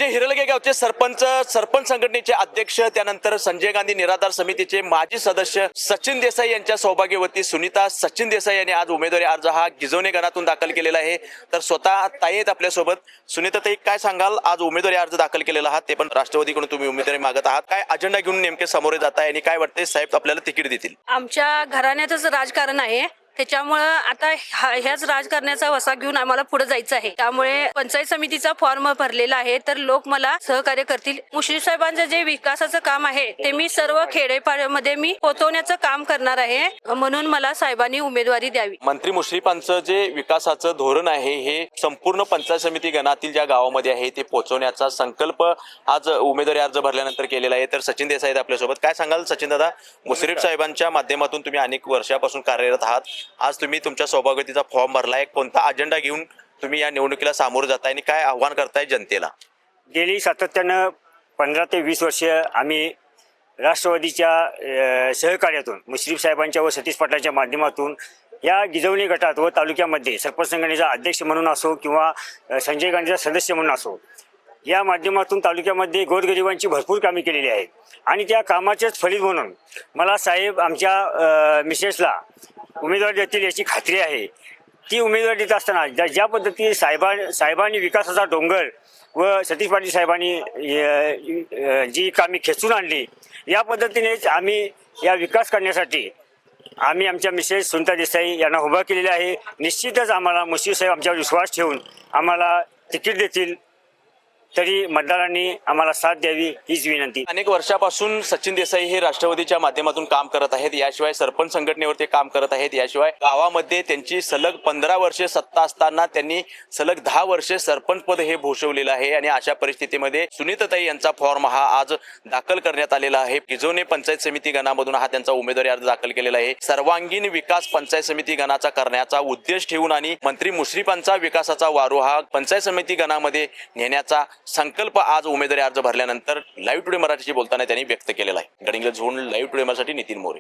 म्हणजे हिरलगे गावचे सरपंच संघटनेचे अध्यक्ष, त्यानंतर संजय गांधी निराधार समितीचे माजी सदस्य सचिन देसाई यांच्या सौभाग्यवती सुनीता सचिन देसाई यांनी आज उमेदवारी अर्ज हा गिजवणे गणातून दाखल केलेला आहे। तर स्वतः ताई आहेत आपल्यासोबत। सुनीता ताई, काय सांगाल, आज उमेदवारी अर्ज दाखल केलेला आहात, ते पण राष्ट्रवादीकडून तुम्ही उमेदवारी मागत आहात, काय अजेंडा घेऊन नेमके समोर जात आहे आणि काय वाटते साहेब आपल्याला तिकीट देतील? आमच्या घराण्यातच राजकारण आहे, त्याच्यामुळे आता ह्याच राजकारणाचा वसा घेऊन आम्हाला पुढे जायचं आहे। त्यामुळे पंचायत समितीचा फॉर्म भरलेला आहे, तर लोक मला सहकार्य करतील। मुश्रीफ साहेबांचं जे विकासाचं काम आहे ते मी सर्व खेडेपाड्यामध्ये मी पोहोचवण्याचं काम करणार आहे, म्हणून मला साहेबांनी उमेदवारी द्यावी। मंत्री मुश्रीफांचं जे विकासाचं धोरण आहे हे संपूर्ण पंचायत समिती गणातील ज्या गावामध्ये आहे ते पोहोचवण्याचा संकल्प आज उमेदवारी अर्ज भरल्यानंतर केलेला आहे। तर सचिन देसाई आहेत आपल्यासोबत। काय सांगाल सचिन दादा, मुश्रीफ साहेबांच्या माध्यमातून तुम्ही अनेक वर्षापासून कार्यरत आहात, आज तुम्ही तुमच्या सौभाग्यवतीचा फॉर्म भरलाय, कोणता अजेंडा घेऊन तुम्ही या निवडणुकीला सामोरं जाताय आणि काय आव्हान करताय जनतेला? गेली सातत्यानं 15 ते 20 वर्ष आम्ही राष्ट्रवादीच्या सहकार्यातून मुश्रीफ साहेबांच्या व सतीश पाटलांच्या माध्यमातून या गिजवणी गटात व तालुक्यामध्ये सरपंच संघटनेचा अध्यक्ष म्हणून असो किंवा संजय गांधीचा सदस्य म्हणून असो, या माध्यमातून तालुक्यामध्ये गोरगरिबांची भरपूर कामे केलेली आहेत आणि त्या कामाचेच फलित म्हणून मला साहेब आमच्या मिसेसला उमेदवारी देतील याची खात्री आहे। ती उमेदवारी देत असताना ज्या पद्धतीने साहेबांनी विकासाचा डोंगर व सतीश पाटील साहेबांनी जी कामे खेचून आणली, या पद्धतीनेच आम्ही या विकास करण्यासाठी आम्ही आमच्या मिसेस सुनीता देसाई यांना उभा केलेला आहे। निश्चितच आम्हाला मुश्रीफ साहेब आमच्यावर विश्वास ठेवून आम्हाला तिकीट देतील, तरी मतदारांनी आम्हाला साथ द्यावी हीच विनंती। अनेक वर्षापासून सचिन देसाई हे राष्ट्रवादीच्या माध्यमातून काम करत आहेत, याशिवाय सरपंच संघटनेवर ते काम करत आहेत, याशिवाय गावामध्ये त्यांची सलग 15 वर्षे सत्ता असताना त्यांनी सलग 10 वर्षे सरपंच पद हे भूषवलेलं आहे। आणि अशा परिस्थितीमध्ये सुनीताताई यांचा फॉर्म हा आज दाखल करण्यात आलेला आहे। गिजवणे पंचायत समिती गणामधून हा त्यांचा उमेदवारी अर्ज दाखल केलेला आहे। सर्वांगीण विकास पंचायत समिती गणाचा करण्याचा उद्देश ठेवून आणि मंत्री मुश्रीफांचा विकासाचा वारू हा पंचायत समिती गणामध्ये नेण्याचा संकल्प आज उमेदवारी अर्ज भरल्यानंतर लाईव्ह टुडे मराठीशी बोलताना त्यांनी व्यक्त केलेला आहे। Gadhinglaj zone live today Marathi Nitin More.